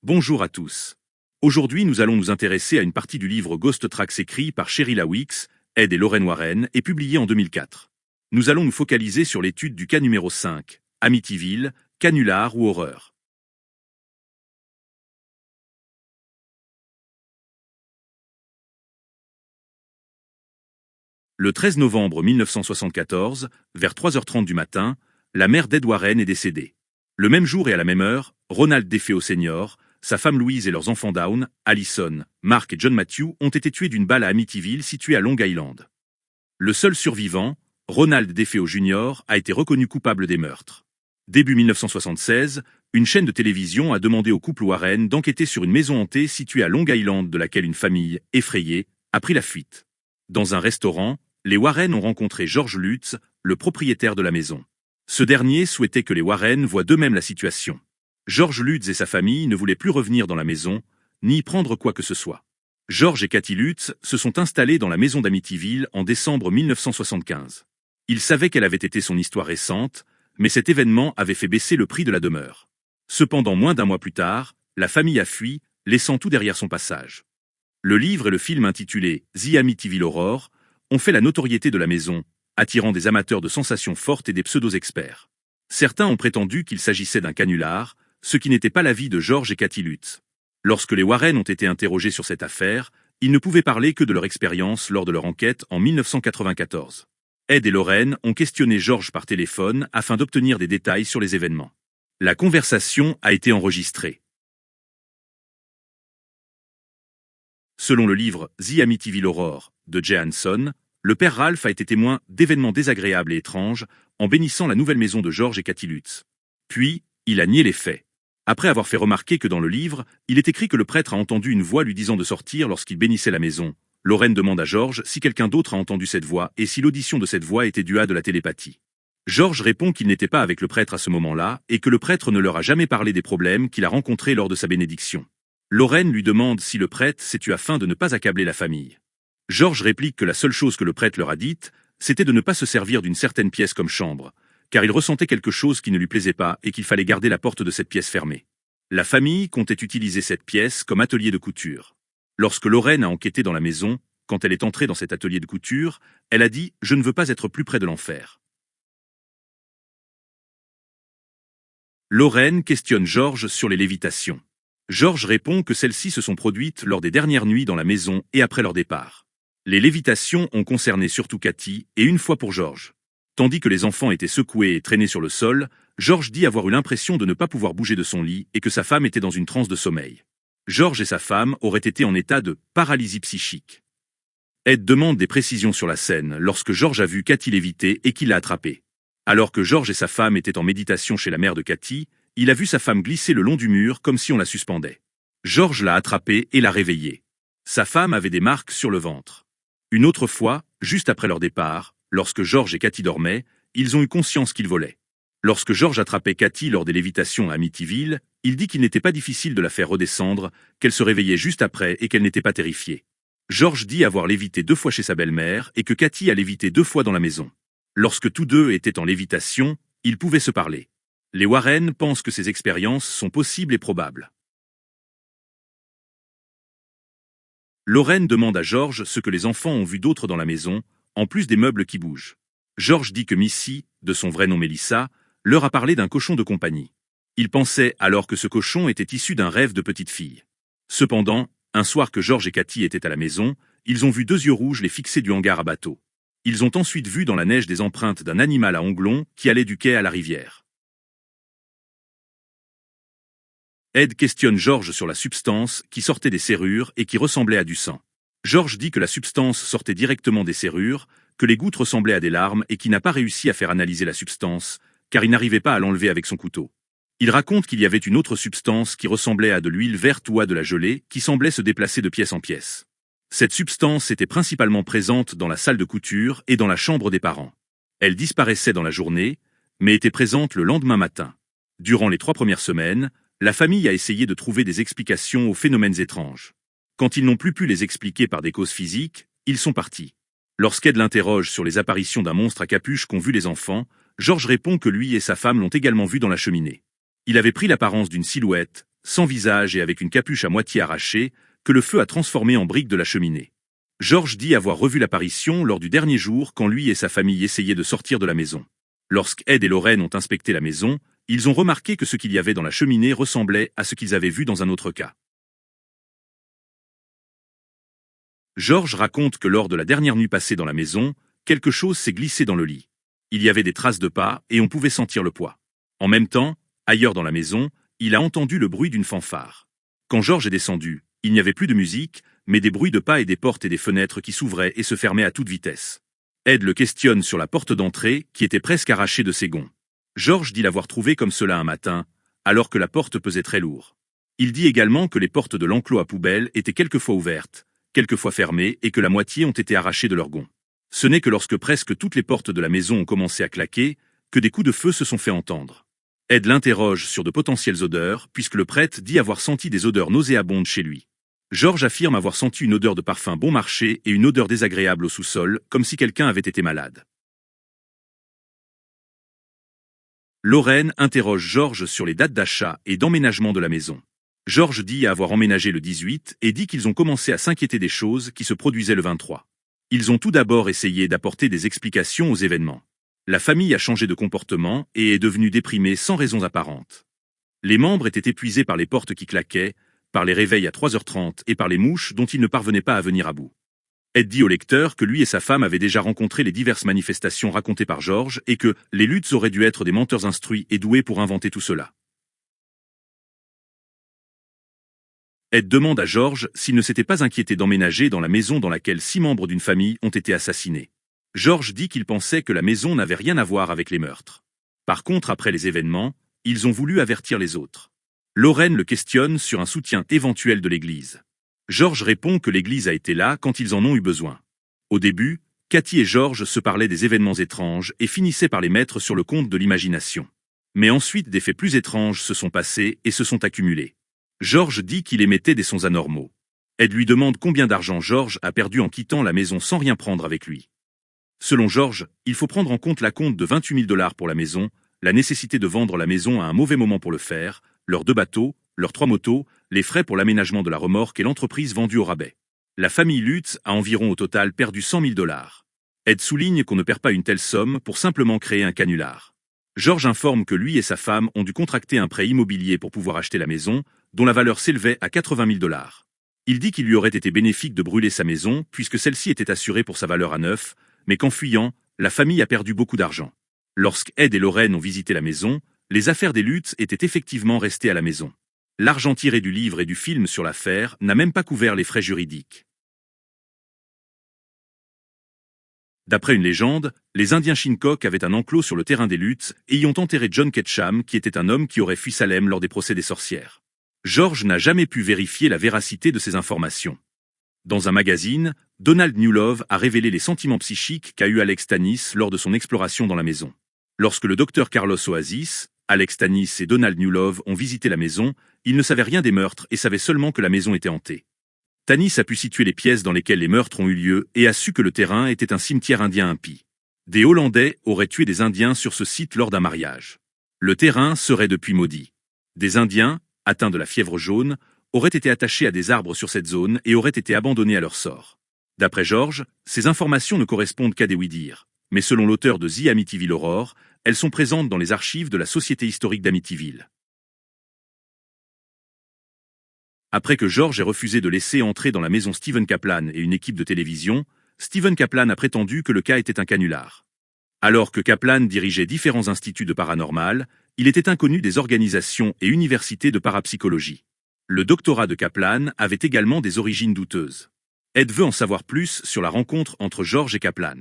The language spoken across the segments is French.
Bonjour à tous. Aujourd'hui, nous allons nous intéresser à une partie du livre Ghost Tracks écrit par Cheryl Awicks, Ed et Lorraine Warren et publié en 2004. Nous allons nous focaliser sur l'étude du cas numéro 5, Amityville, canular ou horreur. Le 13 novembre 1974, vers 3h30 du matin, la mère d'Ed Warren est décédée. Le même jour et à la même heure, Ronald DeFeo Sr., sa femme Louise et leurs enfants Dawn, Allison, Mark et John Matthew ont été tués d'une balle à Amityville située à Long Island. Le seul survivant, Ronald DeFeo Jr., a été reconnu coupable des meurtres. Début 1976, une chaîne de télévision a demandé au couple Warren d'enquêter sur une maison hantée située à Long Island de laquelle une famille, effrayée, a pris la fuite. Dans un restaurant, les Warren ont rencontré George Lutz, le propriétaire de la maison. Ce dernier souhaitait que les Warren voient d'eux-mêmes la situation. George Lutz et sa famille ne voulaient plus revenir dans la maison, ni prendre quoi que ce soit. George et Cathy Lutz se sont installés dans la maison d'Amityville en décembre 1975. Ils savaient quelle avait été son histoire récente, mais cet événement avait fait baisser le prix de la demeure. Cependant, moins d'un mois plus tard, la famille a fui, laissant tout derrière son passage. Le livre et le film intitulé The Amityville Horror ont fait la notoriété de la maison, attirant des amateurs de sensations fortes et des pseudo-experts. Certains ont prétendu qu'il s'agissait d'un canular, ce qui n'était pas l'avis de George et Cathy Lutz. Lorsque les Warren ont été interrogés sur cette affaire, ils ne pouvaient parler que de leur expérience lors de leur enquête en 1994. Ed et Lorraine ont questionné George par téléphone afin d'obtenir des détails sur les événements. La conversation a été enregistrée. Selon le livre The Amityville Horror de Jay Hanson, le père Ralph a été témoin d'événements désagréables et étranges en bénissant la nouvelle maison de George et Cathy Lutz. Puis, il a nié les faits. Après avoir fait remarquer que dans le livre, il est écrit que le prêtre a entendu une voix lui disant de sortir lorsqu'il bénissait la maison, Lorraine demande à George si quelqu'un d'autre a entendu cette voix et si l'audition de cette voix était due à de la télépathie. George répond qu'il n'était pas avec le prêtre à ce moment-là et que le prêtre ne leur a jamais parlé des problèmes qu'il a rencontrés lors de sa bénédiction. Lorraine lui demande si le prêtre s'est tué afin de ne pas accabler la famille. George réplique que la seule chose que le prêtre leur a dite, c'était de ne pas se servir d'une certaine pièce comme chambre, car il ressentait quelque chose qui ne lui plaisait pas et qu'il fallait garder la porte de cette pièce fermée. La famille comptait utiliser cette pièce comme atelier de couture. Lorsque Lorraine a enquêté dans la maison, quand elle est entrée dans cet atelier de couture, elle a dit « Je ne veux pas être plus près de l'enfer ». Lorraine questionne George sur les lévitations. George répond que celles-ci se sont produites lors des dernières nuits dans la maison et après leur départ. Les lévitations ont concerné surtout Cathy et une fois pour George. Tandis que les enfants étaient secoués et traînés sur le sol, George dit avoir eu l'impression de ne pas pouvoir bouger de son lit et que sa femme était dans une transe de sommeil. George et sa femme auraient été en état de paralysie psychique. Ed demande des précisions sur la scène lorsque George a vu Cathy léviter et qu'il l'a attrapée. Alors que George et sa femme étaient en méditation chez la mère de Cathy, il a vu sa femme glisser le long du mur comme si on la suspendait. George l'a attrapée et l'a réveillée. Sa femme avait des marques sur le ventre. Une autre fois, juste après leur départ, lorsque George et Cathy dormaient, ils ont eu conscience qu'ils volaient. Lorsque George attrapait Cathy lors des lévitations à Amityville, il dit qu'il n'était pas difficile de la faire redescendre, qu'elle se réveillait juste après et qu'elle n'était pas terrifiée. George dit avoir lévité 2 fois chez sa belle-mère et que Cathy a lévité 2 fois dans la maison. Lorsque tous deux étaient en lévitation, ils pouvaient se parler. Les Warren pensent que ces expériences sont possibles et probables. Lorraine demande à George ce que les enfants ont vu d'autre dans la maison, en plus des meubles qui bougent. George dit que Missy, de son vrai nom Melissa, leur a parlé d'un cochon de compagnie. Il pensait alors que ce cochon était issu d'un rêve de petite fille. Cependant, un soir que George et Cathy étaient à la maison, ils ont vu 2 yeux rouges les fixer du hangar à bateau. Ils ont ensuite vu dans la neige des empreintes d'un animal à ongles longs qui allait du quai à la rivière. Ed questionne George sur la substance qui sortait des serrures et qui ressemblait à du sang. George dit que la substance sortait directement des serrures, que les gouttes ressemblaient à des larmes et qu'il n'a pas réussi à faire analyser la substance, car il n'arrivait pas à l'enlever avec son couteau. Il raconte qu'il y avait une autre substance qui ressemblait à de l'huile verte ou à de la gelée, qui semblait se déplacer de pièce en pièce. Cette substance était principalement présente dans la salle de couture et dans la chambre des parents. Elle disparaissait dans la journée, mais était présente le lendemain matin. Durant les 3 premières semaines, la famille a essayé de trouver des explications aux phénomènes étranges. Quand ils n'ont plus pu les expliquer par des causes physiques, ils sont partis. Lorsqu'Ed l'interroge sur les apparitions d'un monstre à capuche qu'ont vu les enfants, George répond que lui et sa femme l'ont également vu dans la cheminée. Il avait pris l'apparence d'une silhouette, sans visage et avec une capuche à moitié arrachée, que le feu a transformé en briques de la cheminée. George dit avoir revu l'apparition lors du dernier jour quand lui et sa famille essayaient de sortir de la maison. Lorsque Ed et Lorraine ont inspecté la maison, ils ont remarqué que ce qu'il y avait dans la cheminée ressemblait à ce qu'ils avaient vu dans un autre cas. George raconte que lors de la dernière nuit passée dans la maison, quelque chose s'est glissé dans le lit. Il y avait des traces de pas et on pouvait sentir le poids. En même temps, ailleurs dans la maison, il a entendu le bruit d'une fanfare. Quand George est descendu, il n'y avait plus de musique, mais des bruits de pas et des portes et des fenêtres qui s'ouvraient et se fermaient à toute vitesse. Ed le questionne sur la porte d'entrée, qui était presque arrachée de ses gonds. George dit l'avoir trouvée comme cela un matin, alors que la porte pesait très lourd. Il dit également que les portes de l'enclos à poubelle étaient quelquefois ouvertes, quelquefois fermées et que la moitié ont été arrachées de leurs gonds. Ce n'est que lorsque presque toutes les portes de la maison ont commencé à claquer, que des coups de feu se sont fait entendre. Ed l'interroge sur de potentielles odeurs, puisque le prêtre dit avoir senti des odeurs nauséabondes chez lui. George affirme avoir senti une odeur de parfum bon marché et une odeur désagréable au sous-sol, comme si quelqu'un avait été malade. Lorraine interroge George sur les dates d'achat et d'emménagement de la maison. George dit avoir emménagé le 18 et dit qu'ils ont commencé à s'inquiéter des choses qui se produisaient le 23. Ils ont tout d'abord essayé d'apporter des explications aux événements. La famille a changé de comportement et est devenue déprimée sans raisons apparentes. Les membres étaient épuisés par les portes qui claquaient, par les réveils à 3h30 et par les mouches dont ils ne parvenaient pas à venir à bout. Ed dit au lecteur que lui et sa femme avaient déjà rencontré les diverses manifestations racontées par George et que les Lutz auraient dû être des menteurs instruits et doués pour inventer tout cela. Ed demande à George s'il ne s'était pas inquiété d'emménager dans la maison dans laquelle 6 membres d'une famille ont été assassinés. George dit qu'il pensait que la maison n'avait rien à voir avec les meurtres. Par contre, après les événements, ils ont voulu avertir les autres. Lorraine le questionne sur un soutien éventuel de l'Église. George répond que l'Église a été là quand ils en ont eu besoin. Au début, Cathy et George se parlaient des événements étranges et finissaient par les mettre sur le compte de l'imagination. Mais ensuite, des faits plus étranges se sont passés et se sont accumulés. George dit qu'il émettait des sons anormaux. Ed lui demande combien d'argent George a perdu en quittant la maison sans rien prendre avec lui. Selon George, il faut prendre en compte l'acompte de 28 000 $ pour la maison, la nécessité de vendre la maison à un mauvais moment pour le faire, leurs 2 bateaux, leurs 3 motos, les frais pour l'aménagement de la remorque et l'entreprise vendue au rabais. La famille Lutz a environ au total perdu 100 000 $. Ed souligne qu'on ne perd pas une telle somme pour simplement créer un canular. George informe que lui et sa femme ont dû contracter un prêt immobilier pour pouvoir acheter la maison, dont la valeur s'élevait à 80 000 $. Il dit qu'il lui aurait été bénéfique de brûler sa maison, puisque celle-ci était assurée pour sa valeur à neuf, mais qu'en fuyant, la famille a perdu beaucoup d'argent. Lorsque Ed et Lorraine ont visité la maison, les affaires des Lutz étaient effectivement restées à la maison. L'argent tiré du livre et du film sur l'affaire n'a même pas couvert les frais juridiques. D'après une légende, les Indiens Shinnecock avaient un enclos sur le terrain des Lutz et y ont enterré John Ketcham, qui était un homme qui aurait fui Salem lors des procès des sorcières. George n'a jamais pu vérifier la véracité de ces informations. Dans un magazine, Donald Newlove a révélé les sentiments psychiques qu'a eu Alex Tanis lors de son exploration dans la maison. Lorsque le docteur Carlos Oasis, Alex Tanis et Donald Newlove ont visité la maison, ils ne savaient rien des meurtres et savaient seulement que la maison était hantée. Tanis a pu situer les pièces dans lesquelles les meurtres ont eu lieu et a su que le terrain était un cimetière indien impie. Des Hollandais auraient tué des Indiens sur ce site lors d'un mariage. Le terrain serait depuis maudit. Des Indiens, atteints de la fièvre jaune, auraient été attachés à des arbres sur cette zone et auraient été abandonnés à leur sort. D'après George, ces informations ne correspondent qu'à des oui-dire, mais selon l'auteur de The Amityville Horror, elles sont présentes dans les archives de la Société historique d'Amityville. Après que George ait refusé de laisser entrer dans la maison Stephen Kaplan et une équipe de télévision, Stephen Kaplan a prétendu que le cas était un canular. Alors que Kaplan dirigeait différents instituts de paranormal, il était inconnu des organisations et universités de parapsychologie. Le doctorat de Kaplan avait également des origines douteuses. Ed veut en savoir plus sur la rencontre entre George et Kaplan.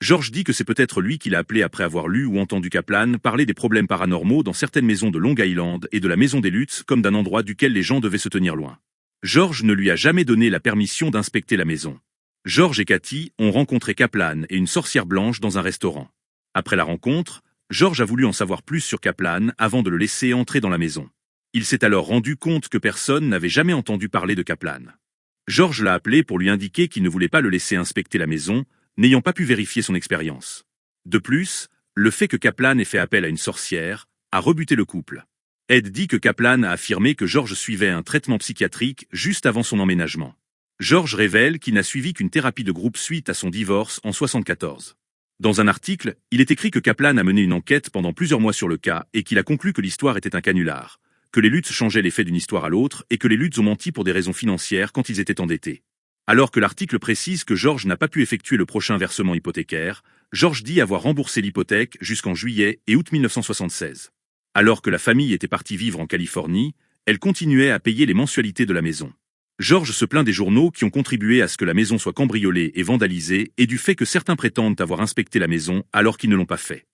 George dit que c'est peut-être lui qui l'a appelé après avoir lu ou entendu Kaplan parler des problèmes paranormaux dans certaines maisons de Long Island et de la maison des Lutz comme d'un endroit duquel les gens devaient se tenir loin. George ne lui a jamais donné la permission d'inspecter la maison. George et Cathy ont rencontré Kaplan et une sorcière blanche dans un restaurant. Après la rencontre, George a voulu en savoir plus sur Kaplan avant de le laisser entrer dans la maison. Il s'est alors rendu compte que personne n'avait jamais entendu parler de Kaplan. George l'a appelé pour lui indiquer qu'il ne voulait pas le laisser inspecter la maison, n'ayant pas pu vérifier son expérience. De plus, le fait que Kaplan ait fait appel à une sorcière a rebuté le couple. Ed dit que Kaplan a affirmé que George suivait un traitement psychiatrique juste avant son emménagement. George révèle qu'il n'a suivi qu'une thérapie de groupe suite à son divorce en 1974. Dans un article, il est écrit que Kaplan a mené une enquête pendant plusieurs mois sur le cas et qu'il a conclu que l'histoire était un canular, que les Lutz changeaient les faits d'une histoire à l'autre et que les Lutz ont menti pour des raisons financières quand ils étaient endettés. Alors que l'article précise que George n'a pas pu effectuer le prochain versement hypothécaire, George dit avoir remboursé l'hypothèque jusqu'en juillet et août 1976. Alors que la famille était partie vivre en Californie, elle continuait à payer les mensualités de la maison. George se plaint des journaux qui ont contribué à ce que la maison soit cambriolée et vandalisée et du fait que certains prétendent avoir inspecté la maison alors qu'ils ne l'ont pas fait.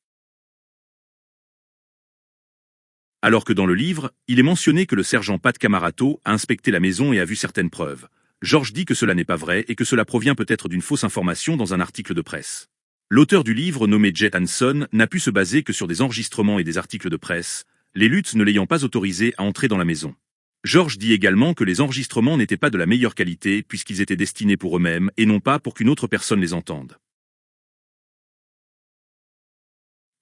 Alors que dans le livre, il est mentionné que le sergent Pat Camarato a inspecté la maison et a vu certaines preuves. George dit que cela n'est pas vrai et que cela provient peut-être d'une fausse information dans un article de presse. L'auteur du livre, nommé Jay Hanson, n'a pu se baser que sur des enregistrements et des articles de presse, les Lutz ne l'ayant pas autorisé à entrer dans la maison. George dit également que les enregistrements n'étaient pas de la meilleure qualité puisqu'ils étaient destinés pour eux-mêmes et non pas pour qu'une autre personne les entende.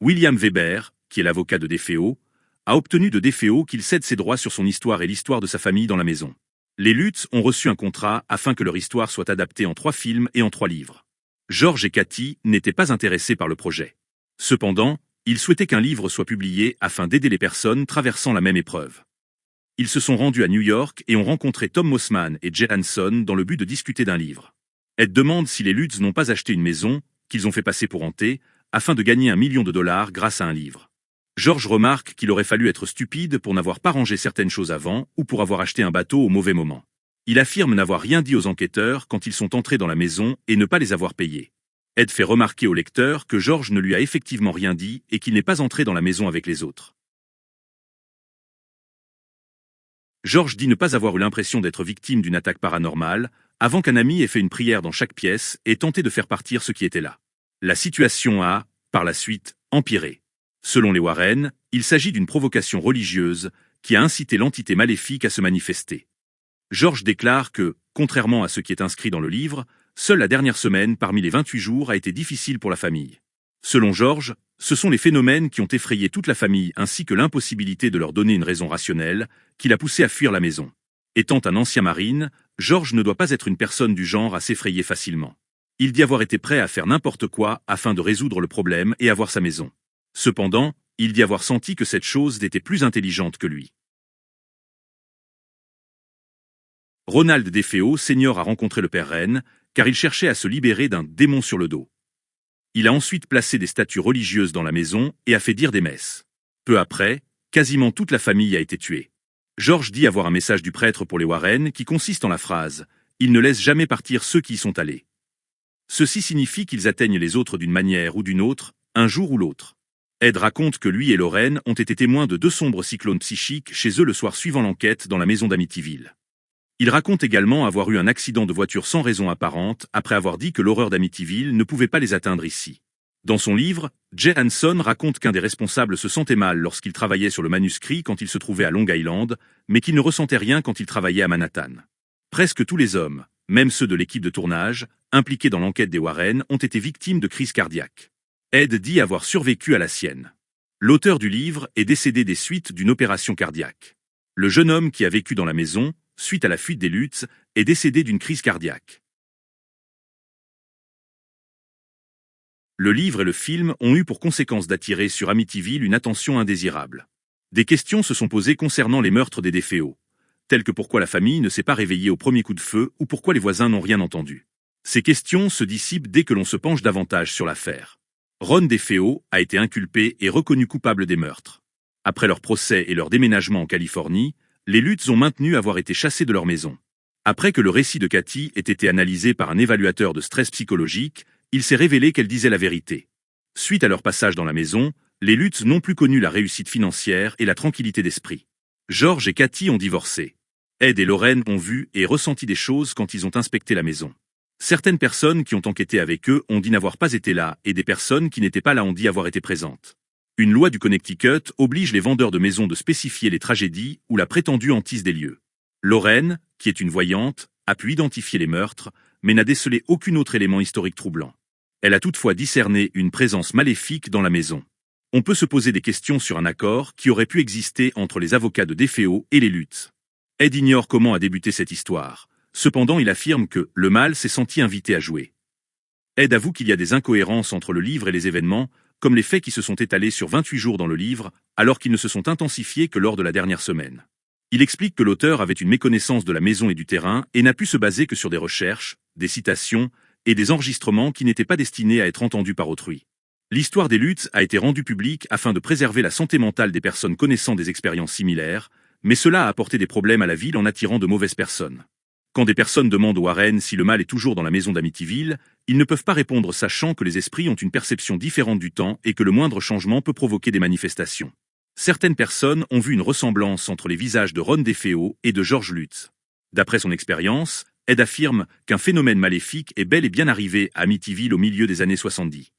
William Weber, qui est l'avocat de DeFeo, a obtenu de DeFeo qu'il cède ses droits sur son histoire et l'histoire de sa famille dans la maison. Les Lutz ont reçu un contrat afin que leur histoire soit adaptée en 3 films et en 3 livres. George et Kathy n'étaient pas intéressés par le projet. Cependant, ils souhaitaient qu'un livre soit publié afin d'aider les personnes traversant la même épreuve. Ils se sont rendus à New York et ont rencontré Tom Mossman et Jay Hanson dans le but de discuter d'un livre. Ed demande si les Lutz n'ont pas acheté une maison, qu'ils ont fait passer pour hantée, afin de gagner $1 million grâce à un livre. George remarque qu'il aurait fallu être stupide pour n'avoir pas rangé certaines choses avant ou pour avoir acheté un bateau au mauvais moment. Il affirme n'avoir rien dit aux enquêteurs quand ils sont entrés dans la maison et ne pas les avoir payés. Ed fait remarquer au lecteur que George ne lui a effectivement rien dit et qu'il n'est pas entré dans la maison avec les autres. George dit ne pas avoir eu l'impression d'être victime d'une attaque paranormale, avant qu'un ami ait fait une prière dans chaque pièce et tenté de faire partir ce qui était là. La situation a, par la suite, empiré. Selon les Warren, il s'agit d'une provocation religieuse qui a incité l'entité maléfique à se manifester. George déclare que, contrairement à ce qui est inscrit dans le livre, seule la dernière semaine parmi les 28 jours a été difficile pour la famille. Selon George, ce sont les phénomènes qui ont effrayé toute la famille ainsi que l'impossibilité de leur donner une raison rationnelle qui l'a poussé à fuir la maison. Étant un ancien marine, George ne doit pas être une personne du genre à s'effrayer facilement. Il dit avoir été prêt à faire n'importe quoi afin de résoudre le problème et avoir sa maison. Cependant, il dit avoir senti que cette chose n'était plus intelligente que lui. Ronald DeFeo Senior a rencontré le père Wren, car il cherchait à se libérer d'un démon sur le dos. Il a ensuite placé des statues religieuses dans la maison et a fait dire des messes. Peu après, quasiment toute la famille a été tuée. George dit avoir un message du prêtre pour les Warren qui consiste en la phrase « Il ne laisse jamais partir ceux qui y sont allés ». Ceci signifie qu'ils atteignent les autres d'une manière ou d'une autre, un jour ou l'autre. Ed raconte que lui et Lorraine ont été témoins de 2 sombres cyclones psychiques chez eux le soir suivant l'enquête dans la maison d'Amityville. Il raconte également avoir eu un accident de voiture sans raison apparente après avoir dit que l'horreur d'Amityville ne pouvait pas les atteindre ici. Dans son livre, Jay Hanson raconte qu'un des responsables se sentait mal lorsqu'il travaillait sur le manuscrit quand il se trouvait à Long Island, mais qu'il ne ressentait rien quand il travaillait à Manhattan. Presque tous les hommes, même ceux de l'équipe de tournage, impliqués dans l'enquête des Warren, ont été victimes de crises cardiaques. Ed dit avoir survécu à la sienne. L'auteur du livre est décédé des suites d'une opération cardiaque. Le jeune homme qui a vécu dans la maison, suite à la fuite des Lutz, est décédé d'une crise cardiaque. Le livre et le film ont eu pour conséquence d'attirer sur Amityville une attention indésirable. Des questions se sont posées concernant les meurtres des DeFeo, telles que pourquoi la famille ne s'est pas réveillée au premier coup de feu ou pourquoi les voisins n'ont rien entendu. Ces questions se dissipent dès que l'on se penche davantage sur l'affaire. Ron DeFeo a été inculpé et reconnu coupable des meurtres. Après leur procès et leur déménagement en Californie, les Lutz ont maintenu avoir été chassés de leur maison. Après que le récit de Kathy ait été analysé par un évaluateur de stress psychologique, il s'est révélé qu'elle disait la vérité. Suite à leur passage dans la maison, les Lutz n'ont plus connu la réussite financière et la tranquillité d'esprit. George et Kathy ont divorcé. Ed et Lorraine ont vu et ressenti des choses quand ils ont inspecté la maison. Certaines personnes qui ont enquêté avec eux ont dit n'avoir pas été là et des personnes qui n'étaient pas là ont dit avoir été présentes. Une loi du Connecticut oblige les vendeurs de maisons de spécifier les tragédies ou la prétendue hantise des lieux. Lorraine, qui est une voyante, a pu identifier les meurtres, mais n'a décelé aucun autre élément historique troublant. Elle a toutefois discerné une présence maléfique dans la maison. On peut se poser des questions sur un accord qui aurait pu exister entre les avocats de DeFeo et les Lutz. Ed ignore comment a débuté cette histoire. Cependant, il affirme que le mal s'est senti invité à jouer. Ed avoue qu'il y a des incohérences entre le livre et les événements, comme les faits qui se sont étalés sur 28 jours dans le livre, alors qu'ils ne se sont intensifiés que lors de la dernière semaine. Il explique que l'auteur avait une méconnaissance de la maison et du terrain et n'a pu se baser que sur des recherches, des citations et des enregistrements qui n'étaient pas destinés à être entendus par autrui. L'histoire des Lutz a été rendue publique afin de préserver la santé mentale des personnes connaissant des expériences similaires, mais cela a apporté des problèmes à la ville en attirant de mauvaises personnes. Quand des personnes demandent aux Warren si le mal est toujours dans la maison d'Amityville, ils ne peuvent pas répondre sachant que les esprits ont une perception différente du temps et que le moindre changement peut provoquer des manifestations. Certaines personnes ont vu une ressemblance entre les visages de Ron DeFeo et de George Lutz. D'après son expérience, Ed affirme qu'un phénomène maléfique est bel et bien arrivé à Amityville au milieu des années 70.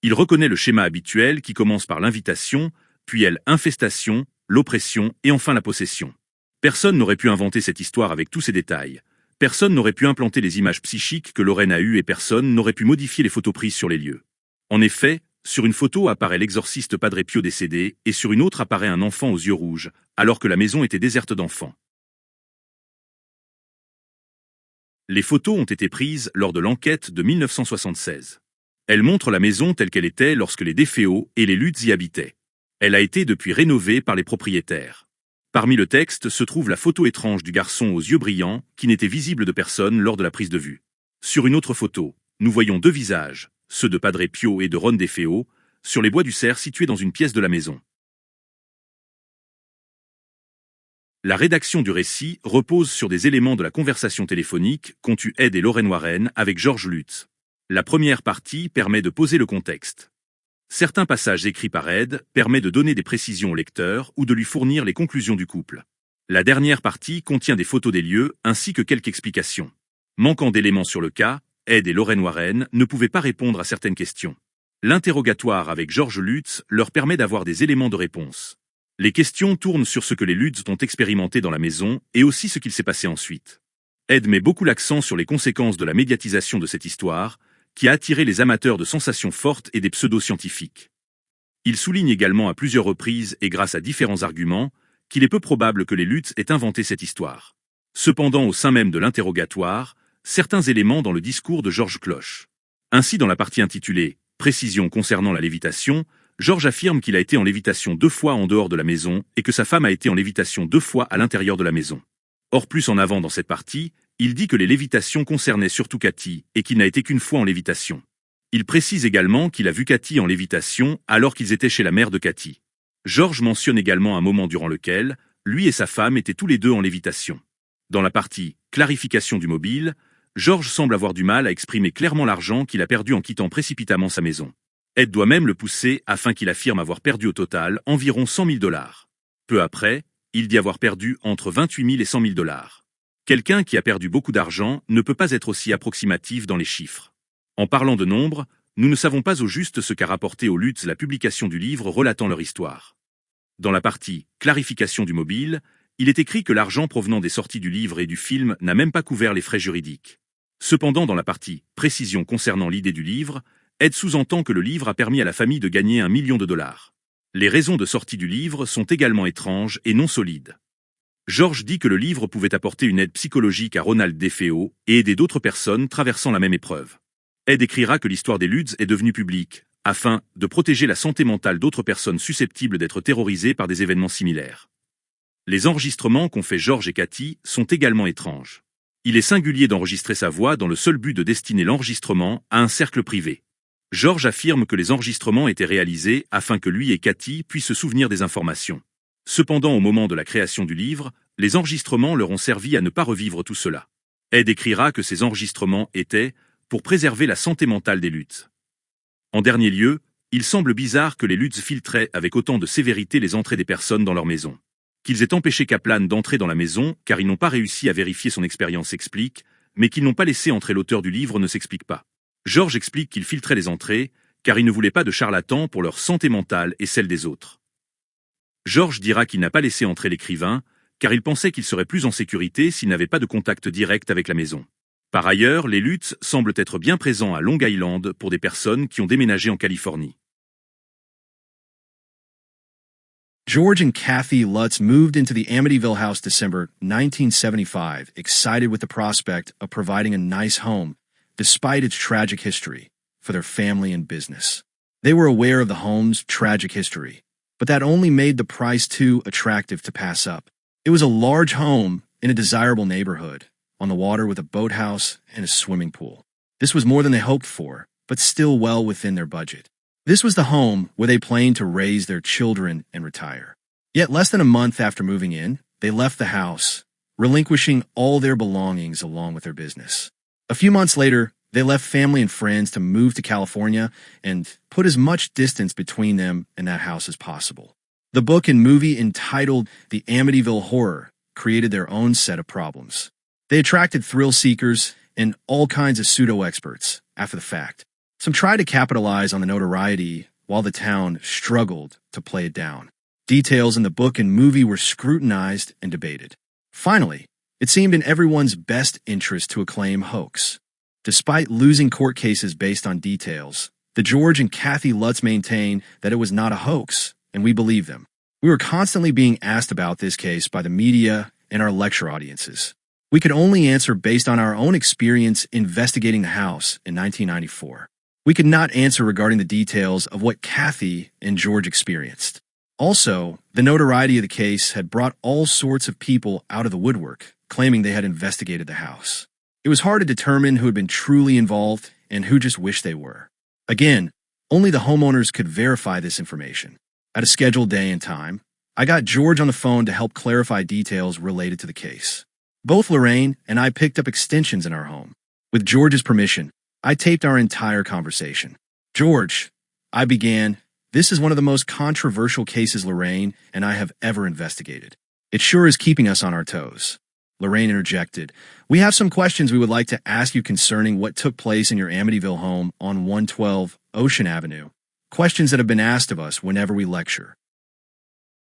Il reconnaît le schéma habituel qui commence par l'invitation, puis l'infestation, l'oppression et enfin la possession. Personne n'aurait pu inventer cette histoire avec tous ces détails. Personne n'aurait pu implanter les images psychiques que Lorraine a eues et personne n'aurait pu modifier les photos prises sur les lieux. En effet, sur une photo apparaît l'exorciste Padre Pio décédé et sur une autre apparaît un enfant aux yeux rouges, alors que la maison était déserte d'enfants. Les photos ont été prises lors de l'enquête de 1976. Elles montrent la maison telle qu'elle était lorsque les DeFeo et les Lutz y habitaient. Elle a été depuis rénovée par les propriétaires. Parmi le texte se trouve la photo étrange du garçon aux yeux brillants qui n'était visible de personne lors de la prise de vue. Sur une autre photo, nous voyons deux visages, ceux de Padre Pio et de Ron DeFeo, sur les bois du cerf situés dans une pièce de la maison. La rédaction du récit repose sur des éléments de la conversation téléphonique qu'ont eu Ed et Lorraine Warren avec George Lutz. La première partie permet de poser le contexte. Certains passages écrits par Ed permettent de donner des précisions au lecteur ou de lui fournir les conclusions du couple. La dernière partie contient des photos des lieux ainsi que quelques explications. Manquant d'éléments sur le cas, Ed et Lorraine Warren ne pouvaient pas répondre à certaines questions. L'interrogatoire avec George Lutz leur permet d'avoir des éléments de réponse. Les questions tournent sur ce que les Lutz ont expérimenté dans la maison et aussi ce qu'il s'est passé ensuite. Ed met beaucoup l'accent sur les conséquences de la médiatisation de cette histoire, qui a attiré les amateurs de sensations fortes et des pseudo-scientifiques. Il souligne également à plusieurs reprises et grâce à différents arguments qu'il est peu probable que les Lutz aient inventé cette histoire. Cependant, au sein même de l'interrogatoire, certains éléments dans le discours de George clochent. Ainsi, dans la partie intitulée « Précision concernant la lévitation », George affirme qu'il a été en lévitation 2 fois en dehors de la maison et que sa femme a été en lévitation 2 fois à l'intérieur de la maison. Or, plus en avant dans cette partie, il dit que les lévitations concernaient surtout Cathy et qu'il n'a été qu'une fois en lévitation. Il précise également qu'il a vu Cathy en lévitation alors qu'ils étaient chez la mère de Cathy. George mentionne également un moment durant lequel lui et sa femme étaient tous les deux en lévitation. Dans la partie « Clarification du mobile », George semble avoir du mal à exprimer clairement l'argent qu'il a perdu en quittant précipitamment sa maison. Ed doit même le pousser afin qu'il affirme avoir perdu au total environ 100 000 $. Peu après, il dit avoir perdu entre 28 000 et 100 000 $. Quelqu'un qui a perdu beaucoup d'argent ne peut pas être aussi approximatif dans les chiffres. En parlant de nombres, nous ne savons pas au juste ce qu'a rapporté aux Lutz la publication du livre relatant leur histoire. Dans la partie « Clarification du mobile », il est écrit que l'argent provenant des sorties du livre et du film n'a même pas couvert les frais juridiques. Cependant, dans la partie « Précision concernant l'idée du livre », Ed sous-entend que le livre a permis à la famille de gagner $1 million. Les raisons de sortie du livre sont également étranges et non solides. George dit que le livre pouvait apporter une aide psychologique à Ronald DeFeo et aider d'autres personnes traversant la même épreuve. Ed écrira que l'histoire des Lutz est devenue publique, afin de protéger la santé mentale d'autres personnes susceptibles d'être terrorisées par des événements similaires. Les enregistrements qu'ont fait George et Cathy sont également étranges. Il est singulier d'enregistrer sa voix dans le seul but de destiner l'enregistrement à un cercle privé. George affirme que les enregistrements étaient réalisés afin que lui et Cathy puissent se souvenir des informations. Cependant, au moment de la création du livre, les enregistrements leur ont servi à ne pas revivre tout cela. Ed écrira que ces enregistrements étaient pour préserver la santé mentale des Lutz. En dernier lieu, il semble bizarre que les Lutz filtraient avec autant de sévérité les entrées des personnes dans leur maison. Qu'ils aient empêché Kaplan d'entrer dans la maison car ils n'ont pas réussi à vérifier son expérience s'explique, mais qu'ils n'ont pas laissé entrer l'auteur du livre ne s'explique pas. George explique qu'il filtrait les entrées, car il ne voulait pas de charlatans pour leur santé mentale et celle des autres. George dira qu'il n'a pas laissé entrer l'écrivain, car il pensait qu'il serait plus en sécurité s'il n'avait pas de contact direct avec la maison. Par ailleurs, les Lutz semblent être bien présents à Long Island pour des personnes qui ont déménagé en Californie. George and Kathy Lutz moved into the Amityville house December 1975, excited with the prospect of providing a nice home, despite its tragic history, for their family and business. They were aware of the home's tragic history, but that only made the price too attractive to pass up. It was a large home in a desirable neighborhood, on the water with a boathouse and a swimming pool. This was more than they hoped for, but still well within their budget. This was the home where they planned to raise their children and retire. Yet less than a month after moving in, they left the house, relinquishing all their belongings along with their business. A few months later, they left family and friends to move to California and put as much distance between them and that house as possible. The book and movie entitled The Amityville Horror created their own set of problems. They attracted thrill seekers and all kinds of pseudo-experts after the fact. Some tried to capitalize on the notoriety while the town struggled to play it down. Details in the book and movie were scrutinized and debated. Finally, it seemed in everyone's best interest to acclaim hoax. Despite losing court cases based on details, the George and Kathy Lutz maintained that it was not a hoax, and we believe them. We were constantly being asked about this case by the media and our lecture audiences. We could only answer based on our own experience investigating the house in 1994. We could not answer regarding the details of what Kathy and George experienced. Also, the notoriety of the case had brought all sorts of people out of the woodwork, claiming they had investigated the house. It was hard to determine who had been truly involved and who just wished they were. Again, only the homeowners could verify this information. At a scheduled day and time, I got George on the phone to help clarify details related to the case. Both Lorraine and I picked up extensions in our home. With George's permission, I taped our entire conversation. "George," I began, "this is one of the most controversial cases Lorraine and I have ever investigated. It sure is keeping us on our toes." Lorraine interjected, "We have some questions we would like to ask you concerning what took place in your Amityville home on 112 Ocean Avenue. Questions that have been asked of us whenever we lecture."